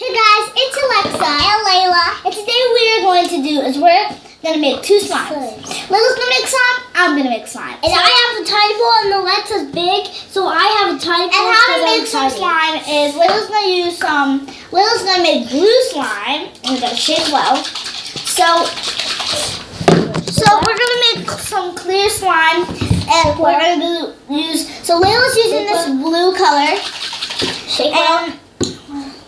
Hey guys, it's Alexa and Layla, and today we're going to make two slimes. Layla's gonna make slime, I'm gonna make slime. And I have a tiny bowl and Alexa's big, so I have a tiny bowl. And how to make some slime is Layla's gonna make blue slime, and we're gonna shake well. So we're gonna make some clear slime, and we're gonna so Layla's using this blue color. Shake well.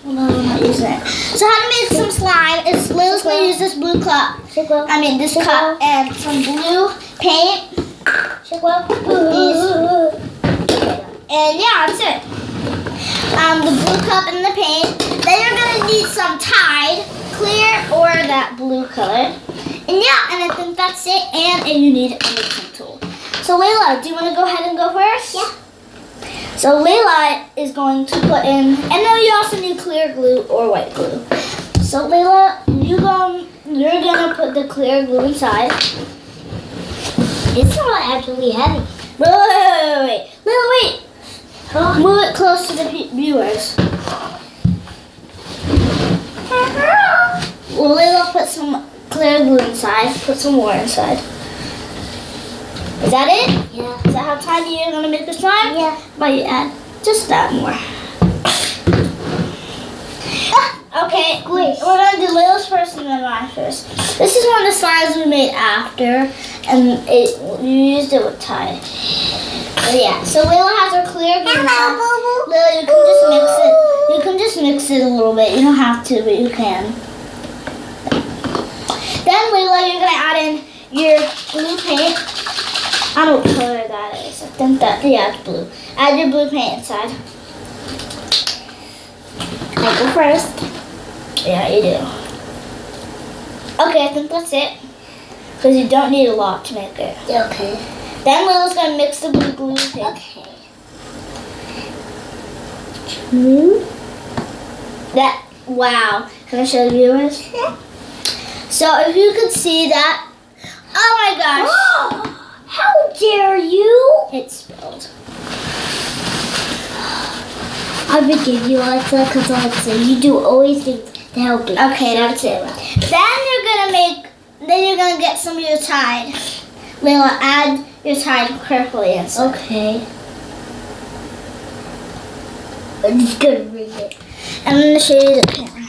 No, I'm not using it. So how to make some slime is Layla's going to use this blue cup. This cup and some blue paint. And yeah, that's it. The blue cup and the paint. Then you're going to need some Tide, clear or that blue color. And yeah, and I think that's it. And you need a mixing tool. So Layla, do you want to go ahead and go first? Yeah. So Layla is going to put in, and then you also need clear glue or white glue. So Layla, you're gonna put the clear glue inside. It's not actually heavy. Wait. Layla, wait. Move it close to the viewers. Well, Layla put some clear glue inside. Put some more inside. Is that it? Yeah. Is that how tiny you're going to make the slime? Yeah. But you add just that more. Okay, we're going to do Layla's first and then mine first. This is one of the slimes we made after, and you used it with Tide. But yeah, so Layla has her clear glue. Layla, you can just mix it. You can just mix it a little bit. You don't have to, but you can. Then Layla, you're going to add in your blue paint. I don't know what color that is. I think it's blue. Add your blue paint inside. I go first. Yeah, you do. Okay, I think that's it. Because you don't need a lot to make it. Okay. Then Layla's going to mix the blue glue with it. Okay. Wow. Can I show the viewers? Yeah. So if you could see that. Oh my gosh. How dare you? It spilled. I forgive you, Alexa, because Alexa, you do always things to help me. Okay, that's it. Then you're gonna get some of your Tide. Layla, add your Tide carefully inside. Okay. I'm just gonna read it. I'm gonna show you the camera.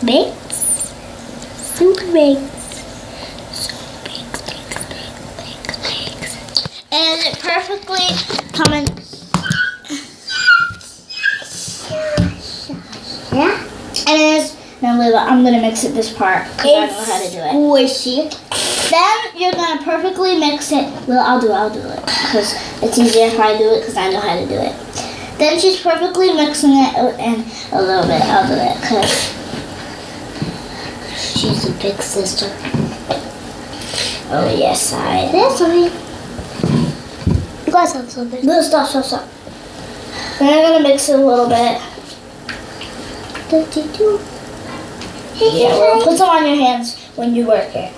Bakes. Super bakes. And it perfectly coming. Yeah. And it is. Now, Layla, I'm gonna mix it this part because I know how to do it. Squishy. Then you're gonna perfectly mix it. Well, I'll do it because it's easier if I do it because I know how to do it. Then she's perfectly mixing it and a little bit. I'll do it because She's a big sister. oh yes, I. That's fine. You guys have something. No, stop. Then I'm gonna mix it a little bit. Yeah, well, put some on your hands when you work it.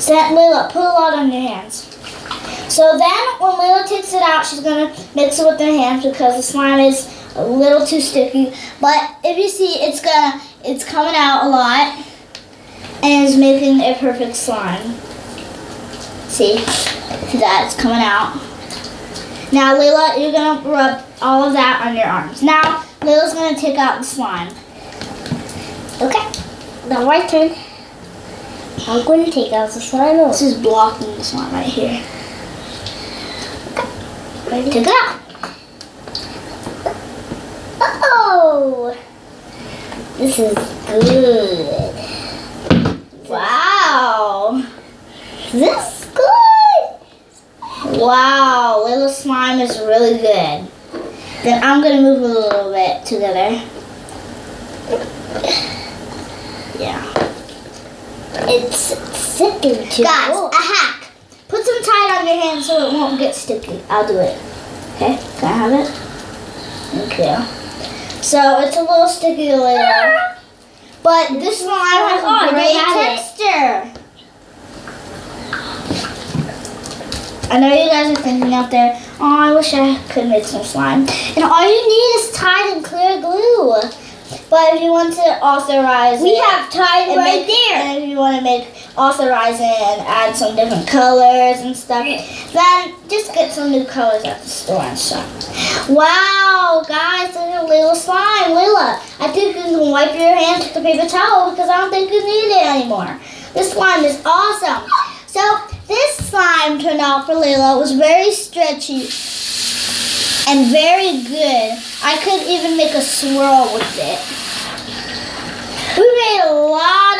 So Layla, put a lot on your hands. So then when Layla takes it out, she's gonna mix it with her hands because the slime is a little too sticky. But if you see, it's coming out a lot and it's making a perfect slime. See that it's coming out. Now Layla, you're gonna rub all of that on your arms. Now Layla's gonna take out the slime. Okay. Now my turn. I'm going to take out the slime. This is blocking the slime right here. Ready? Take it out. Oh! This is good. Wow. This is good. Wow, Layla's slime is really good. Then I'm going to move it a little bit together. Yeah. It's sticking to Guys, a hack. Put some Tide on your hands so it won't get sticky. I'll do it. Okay, can I have it? Thank you. So it's a little sticky later. But this slime has a great texture. I know you guys are thinking out there, oh, I wish I could make some slime. And all you need is Tide and clear glue. But if you want to authorize We it, have Tide and right make- there. And if you want to authorize it and add some different colors and stuff, then just get some new colors at the store and shop. Wow, guys, look at Layla slime. Layla, I think you can wipe your hands with the paper towel because I don't think you need it anymore. This slime is awesome. So this slime turned out for Layla. It was very stretchy and very good. I could even make a swirl with it. We made a lot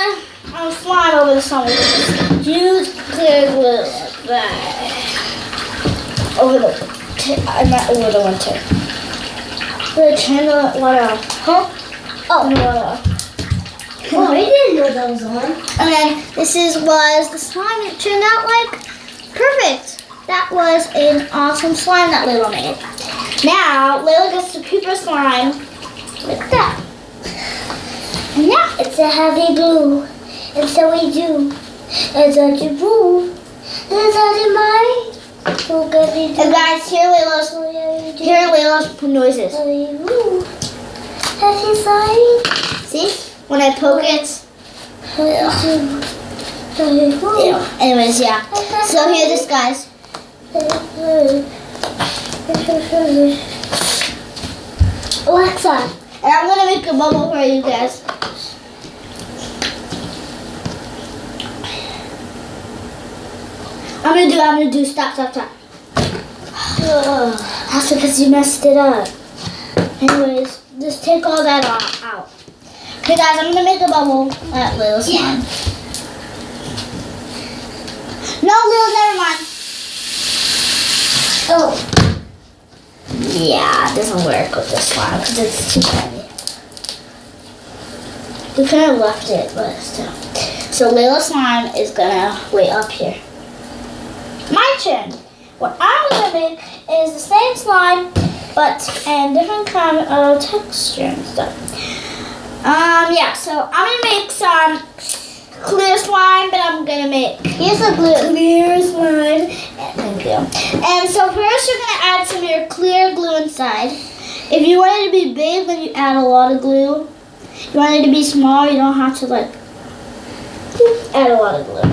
of slime over the summer with this huge clear glue like that. Over the winter. We're turn the water off. Huh? Oh, the water off. Oh, I didn't know that was on. And then this was the slime. It turned out like perfect. That was an awesome slime that Layla made. Now Layla gets to keep her slime like that. And yeah, It's a heavy glue. And so we do. It's a glue. It's a mine. So good we do. and guys, hear Layla's noises. Heavy side. See? When I poke it. Ew. Anyways, yeah. So hear this, guys. Alexa. And I'm gonna make a bubble for you guys. I'm gonna do, stop. That's because you messed it up. Anyways, just take all that out. Okay guys, I'm gonna make a bubble at Layla's slime. No, Lil, never mind. Oh. Yeah, it doesn't work with this slime because it's too heavy. We could have left it, but still. So Layla's slime is gonna wait up here. My turn. What I'm gonna make is the same slime, but in different kind of texture and stuff. Yeah. So I'm gonna make some clear slime, but I'm gonna make Here's the glue. clear slime. Thank you. And so first you're gonna add some of your clear glue inside. If you want it to be big, then you add a lot of glue. If you want it to be small, you don't have to like add a lot of glue.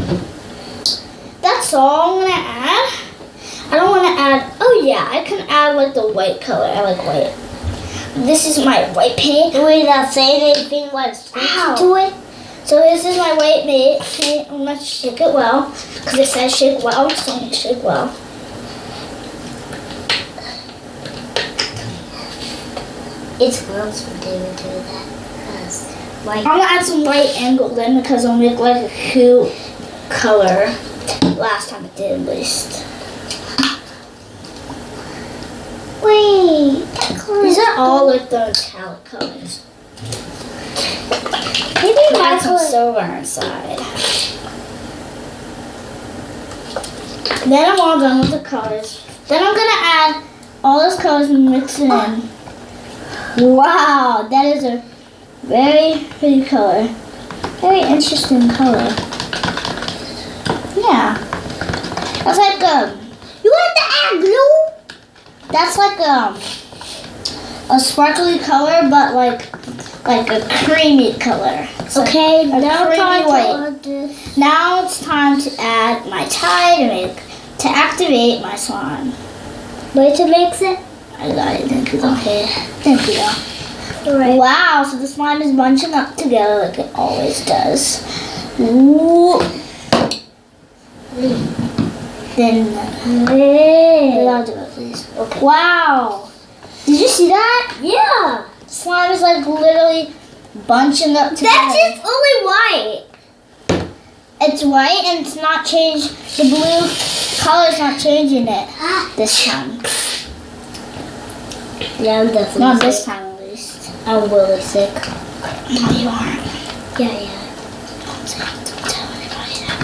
That's all I'm gonna add. I don't want to add. Oh yeah, I can add like the white color. I like white. This is my white paint. Without saying anything, what's Ow. to it? So this is my white paint. I'm gonna shake it well because it says shake well. So I'm gonna shake well. It smells from David to that. I'm gonna add some white and golden because it'll make like a cute color. Last time it did, at least. Wait, that color These is are all like the metallic colors. maybe my Add some color. silver inside. Then I'm all done with the colors. Then I'm gonna add all those colors and mix it in. Wow, that is a very pretty color. Very interesting color. Yeah. That's like You want to add glue? that's like a sparkly color, but like a creamy color. It's like Okay, a now creamy try white. to add this. Now it's time to add my Tide to activate my slime. Wait to mix it. I got it. Thank you. Okay. Thank you. Alright. Wow, so the slime is bunching up together like it always does. Ooh. Then I'll do it, please. Okay. Wow. Did you see that? Yeah. Slime is like literally bunching up together. That's just only white. It's white and it's not changed. The blue color's not changing it this time. Yeah, I'm definitely Not sick. this time at least. I'm really sick. No, you aren't. Yeah. Don't tell anybody that.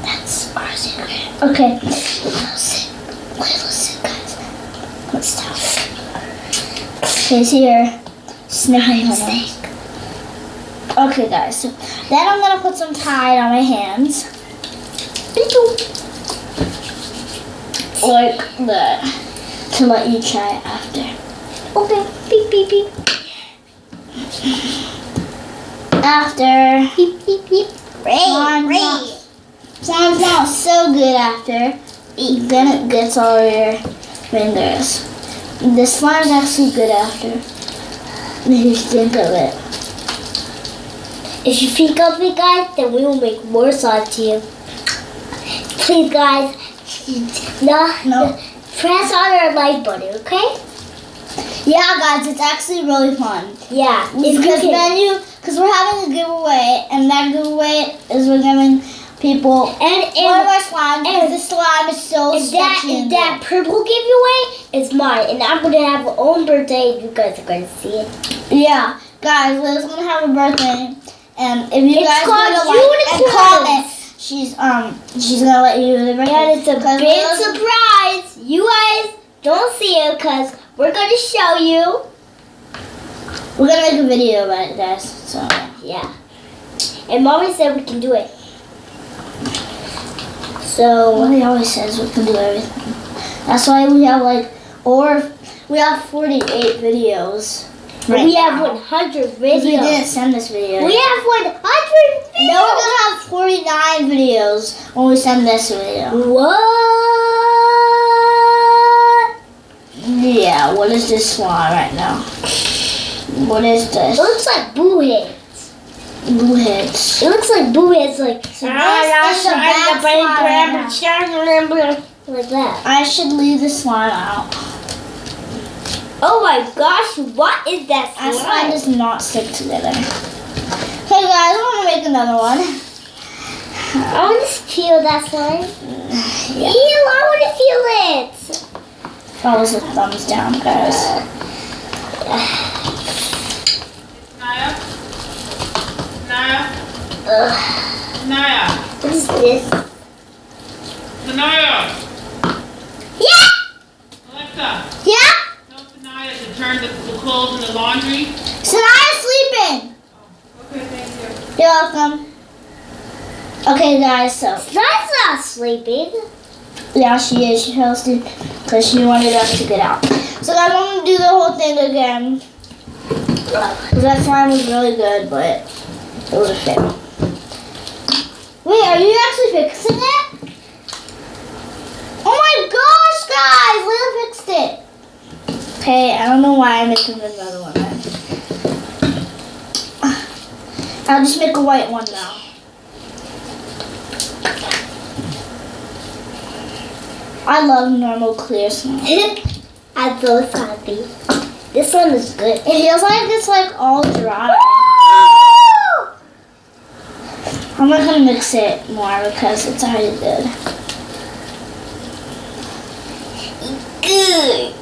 That's our secret. Okay. Little's sick. Little's sick, guys. Let's stop. He's here. Sniffing her. Okay, guys. So then I'm gonna put some Tide on my hands. like that to let you try it after. Okay. Beep beep beep. After Beep beep beep. slime's not so good after. Then it gets all your fingers. The slime's actually good after. If you think of it. If you think of it, guys, then we will make more slime to you. Please, guys, No. press on our like button, okay? Yeah, guys, it's actually really fun. Yeah. Because we're having a giveaway, and that giveaway is we're giving people one of and our slimes. Because the slime is so sketchy. that, that purple giveaway is mine, and I'm gonna have my own birthday. You guys are gonna see it. Yeah, guys, Liz gonna have a birthday, and if you It's guys called want to like and Unicorns. comment, she's gonna let you do the birthday. And it's a 'Cause big Liz- surprise. You guys don't see it because we're gonna show you. We're gonna make a video about it, guys. So Yeah. And Mommy said we can do it. So Mommy always says we can do everything. That's why we have we have 48 videos. Right we have now. 100 'Cause we didn't videos. send this video. We yet. have 100 videos. No, we're gonna have 49 videos when we send this video. What? Yeah, what is this slime right now? What is It this? looks like boo heads. Blue heads. It looks like boo heads, like So this is a bad slime right now. like that. I should leave the slime out. Oh my gosh, what is that Our slime slime? does not stick together. Hey guys, I want to make another one. I want to feel that slime. Yeah. Ew, I want to feel it. That was a thumbs down, guys. Naya? Naya? Ugh, Naya? what is this? Naya? Yeah! Alexa, Yeah? tell Sanaya to turn the clothes in the laundry. Sanaya's sleeping. Okay, thank you. You're welcome. Okay, guys, so. That's not sleeping. Yeah, she is. She fell asleep because she wanted us to get out. So guys, I'm going to do the whole thing again. Because that slime was really good, but it was a fail. Wait, are you actually fixing it? Oh my gosh, guys! Lila fixed it. Okay, I don't know why I'm making another one then. I'll just make a white one now. I love normal clear slime. I'm so happy. This one is good. It feels like it's like all dry. I'm not gonna mix it more because it's already good. Good.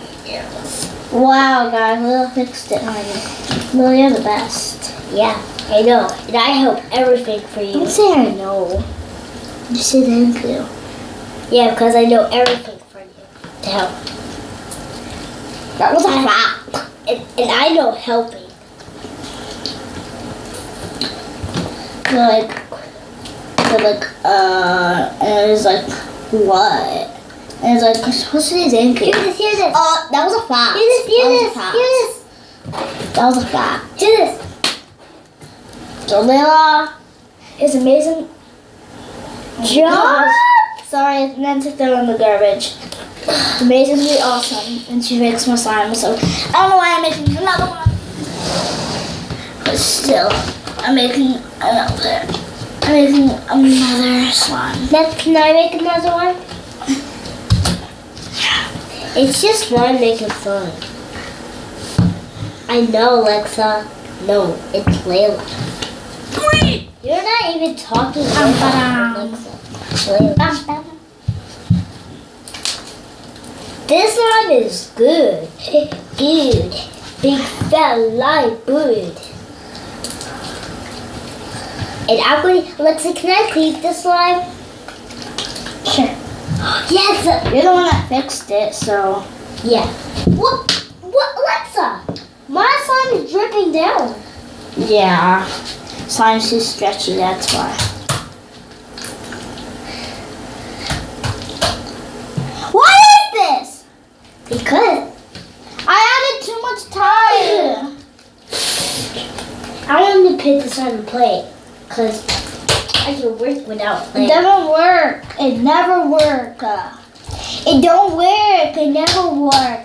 Wow, guys, Lila fixed it, honey. Lila, you're the best. Yeah, I know. And I hope everything for you. Don't say I know. Just say thank you. Yeah, because I know everything for you to help. That was a I- crap. And I know helping. And it was like, what? And it's like, I'm supposed to say thank you. Hear this, hear this. That was a fact. Hear this, hear That was a this, fact. hear this. That was a fact. Hear this. So Lila is amazing. Job. Sorry, I meant to throw in the garbage. Amazingly awesome, and she makes my slime. So I don't know why I'm making another one, but still, I'm making another. I'm making another slime. Can I make another one? It's just fun making fun. I know, Alexa. No, it's Layla. You're not even talking about Alexa. Layla. This slime is good. Good. Big fat light good. And I'm going to, Alexa, can I clean this slime? Sure. Yes! You're the one that fixed it, so Yeah. What, Alexa? My slime is dripping down. yeah. Slime's too stretchy, that's why. Why are you Because I added too much time. I want to put this on the plate. Because I can work without It plate. doesn't work. It never work. It don't work. It never work.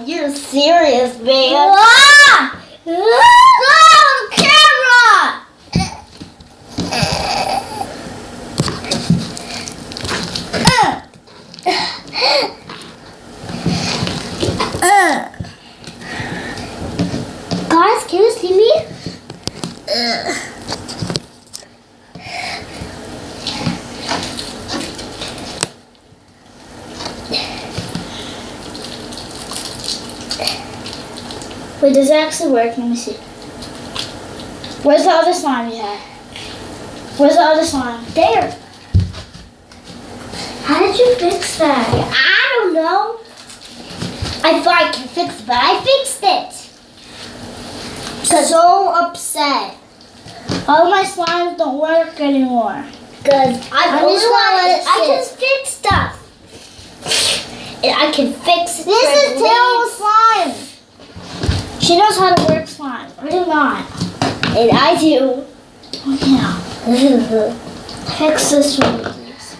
You're serious, man. Ah! Ah, camera! Guys, can you see me? Wait, does it actually work? Let me see. Where's the other slime you had? Where's the other slime? There. How did you fix that? I don't know. I thought I could fix it, but I fixed it. So upset. All my slimes don't work anymore. Because I I'm just gonna let it I can sit. fix stuff. And I can fix it. This is terrible slime. She knows how to work slime. I do not. And I do. Yeah. Fix this one, please.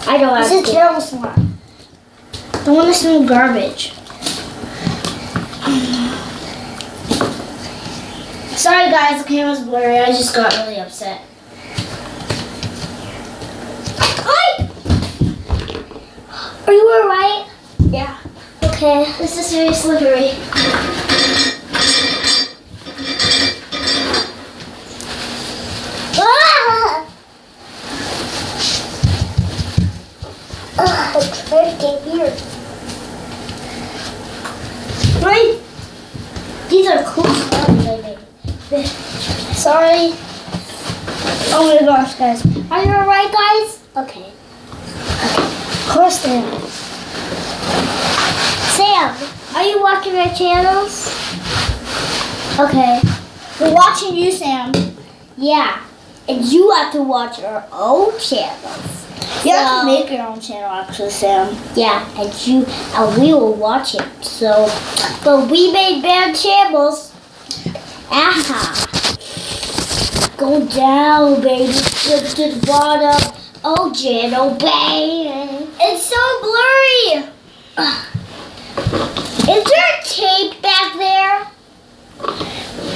I don't have This is to. terrible slime. Don't want to smell garbage. Sorry guys, the camera's blurry. I just got really upset. Hi. Are you alright? Yeah. Okay. This is very slippery. Ah! I'm trying to get here. Right? These are cool slimes I made. Sorry. Oh my gosh, guys. Are you alright, guys? Okay. Of course they are. Sam, are you watching our channels? Okay. We're watching you, Sam. Yeah. And you have to watch our own channels. You have So- to make your own channel, actually, Sam. Yeah, and we will watch it. So, but we made bad channels. Aha. Go down, baby. Slip to the bottom. Oh, channel, baby. It's so blurry. Is there tape back there?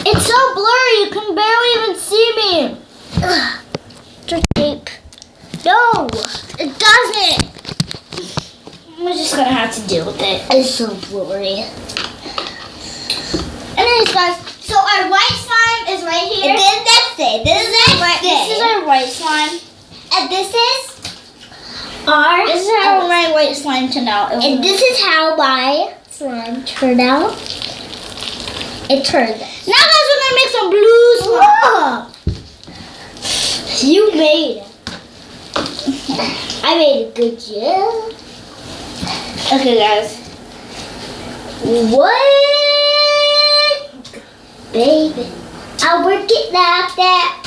It's so blurry. You can barely even see me. Is there tape? No, it doesn't. We're just gonna have to deal with it. It's so blurry. Anyways, guys, so our white slime is right here. And then that's it. This is Right, this is our white slime. And this is our. This is how my white slime turned out. It And was- this is how my slime turned out. It turned. Now, guys, we're gonna make some blue slime. You made it. I made a good job. Okay, guys. What? Baby, I'll work it like that.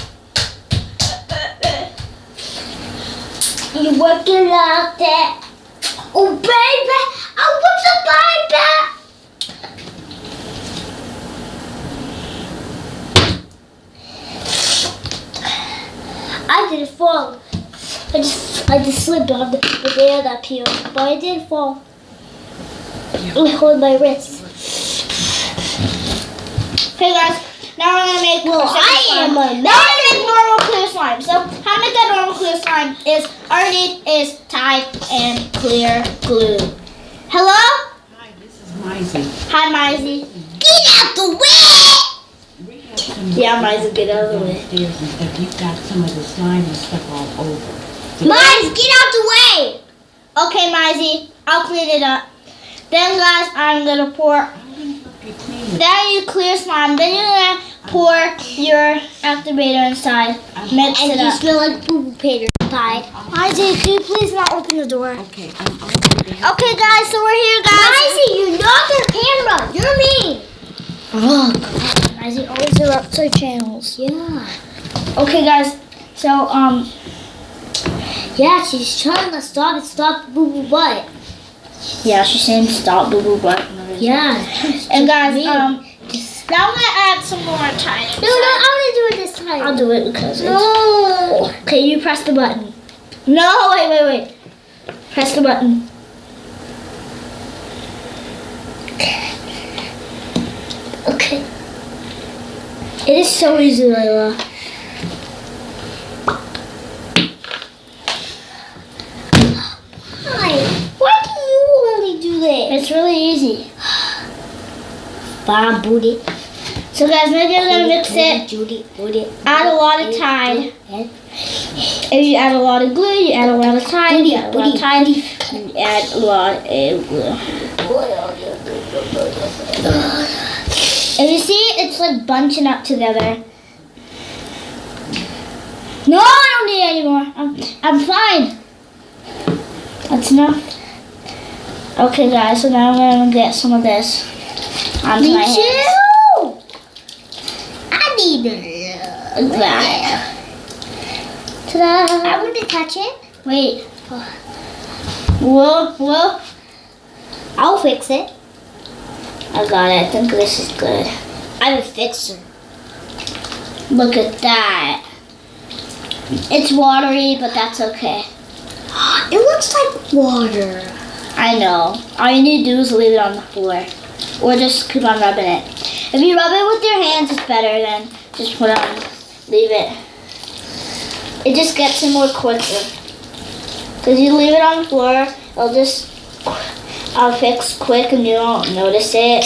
You work it like that. Oh, baby, I'll work it like that. I didn't fall. I just slipped on the bed up here, but I didn't fall. I hold my wrist. Okay, guys. Now we're gonna make. Well, our second I slime. am a Now we're gonna make normal clear slime. So how to make that normal clear slime is all you need is Tide and clear glue. Hello? Hi, this is Maisie. Hi, Maisie. Get out the way! We have some. Yeah, Maisie, get out of the way. Downstairs and stuff. You've got some of the slime and stuff all over. Miles, get out the way! Okay, Maisie. I'll clean it up. Then, guys, I'm gonna pour. I'm gonna help you clean it. Then you clear slime. Then you're gonna pour your activator inside. Mix And it you up. smell like boo Peter Pie. Maisie, can you please not open the door? Okay, I'm going to help. Okay, guys. So we're here, guys. Maisie, you knocked our camera. You're mean. Oh, God. Maisie always interrupts our channels. Yeah. Okay, guys. So, Yeah, she's trying to stop Boo Boo butt. Yeah, she's saying stop boo boo butt. Yeah. And guys, me. now I'm gonna add some more tiny. No, I want to do it this time. I'll do it because No. Okay, you press the button. No, wait. Press the button. Okay. It is so easy, Layla. Why do you only do that? It's really easy. Bomb booty. So guys, maybe I'm gonna mix it. Booty. Add a lot of Tide. If you add a lot of glue, you add a lot of Tide. You add a lot of Tide. You add a lot of glue. If you see, it's like bunching up together. No, I don't need any more. I'm fine. That's enough. Okay, guys. So now I'm gonna get some of this onto my hands. too. I need That. Ta-da. I want to touch it. Wait. Whoa. I'll fix it. I got it. I think this is good. I'm a fixer. Look at that. It's watery, but that's okay. It looks like water. I know. All you need to do is leave it on the floor. Or just keep on rubbing it. If you rub it with your hands, it's better than just leave it. It just gets in more quicker. Because you leave it on the floor, I'll fix quick and you don't notice it.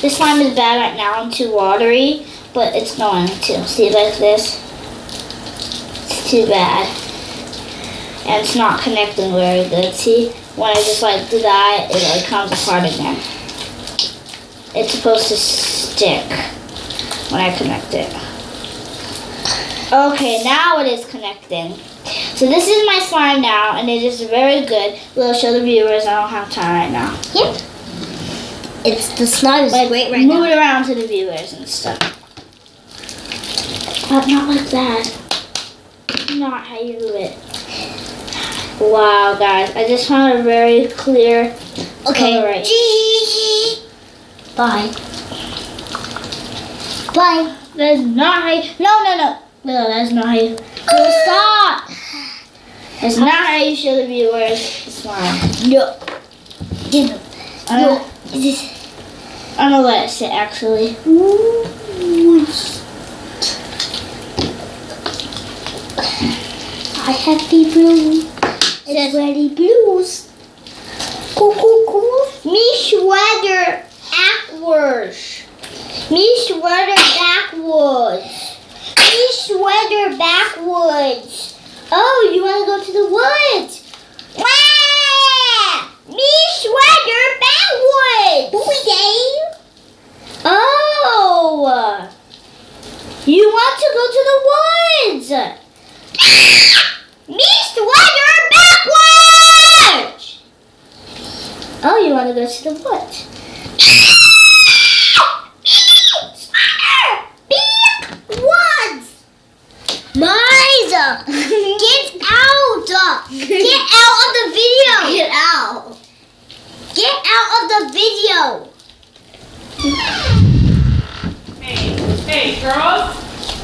This slime is bad right now and too watery, but it's going to. See, like this? It's too bad. And it's not connecting very good. See? When I just like do that, it like comes apart again. It's supposed to stick when I connect it. Okay, now it is connecting. So this is my slime now, and it is very good. We'll show the viewers. I don't have time right now. Yep. The slime is great right Move now. it around to the viewers and stuff. But not like that. Not how you do it. Wow, guys. I just want a very clear color right here. Bye. Bye. That's not how you... No. No, that's not how you... No, stop! That's not how you show the viewers the slime. No. I'm gonna let it sit, actually. I have the blue. It's ready blues. Cool. Me sweater backwards. Me sweater backwards. Me sweater backwards. Oh, you want to go to the woods? Wah! Me sweater backwards. Oh, you want to go to the woods? Me sweater backwards. Oh, you want to go to the woods? Liza, get out! Get out of the video! Get out. Get out of the video! Hey, girls,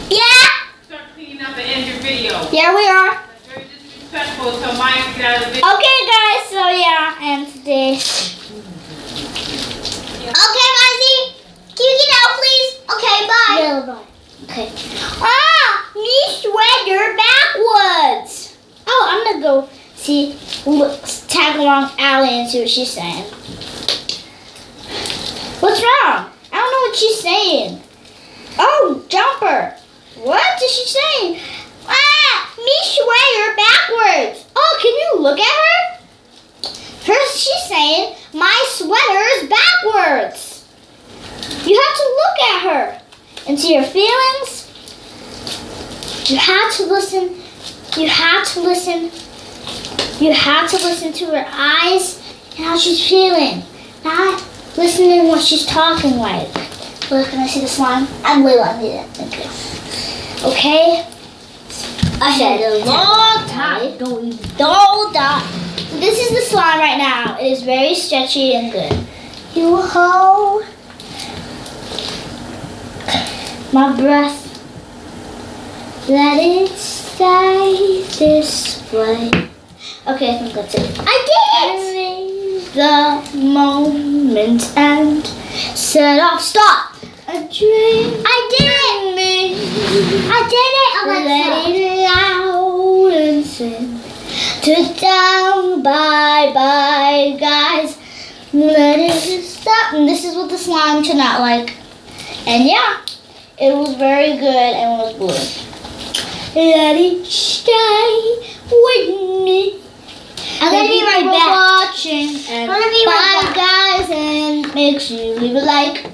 Yeah? start cleaning up and end your video. Yeah, we are. That's very disrespectful, so Mike can get out of the video. Okay, guys, so yeah, and today. Okay, Mizey, can you get out, please? Okay, bye. Yeah, bye. Okay. Me sweater backwards. Oh, I'm gonna go see, look, tag along Allie and see what she's saying. What's wrong? I don't know what she's saying. Oh, Jumper. What is she saying? Me sweater backwards. Oh, can you look at her? First she's saying, my sweater is backwards. You have to look at her and see her feelings. You have to listen. You have to listen. You have to listen to her eyes and how she's feeling. Not listening to what she's talking like. Look, can I see the slime? I'm Layla. Yeah, thank you. Okay. I had a long time. Don't die. So this is the slime right now. It is very stretchy and good. You hold my breath. Let it stay this way. Okay, I think that's it. I did it. The moment and set off. Stop. A dream. I did it. I did it, Alexa. Let it out and sing to down. Bye bye, guys. Let it stop. And this is what the slime turned out like. And yeah, it was very good and was blue. Let it stay with me. I'm gonna be right Thank you for back. watching. And I'm gonna be bye, right back. guys. And make sure you leave a like.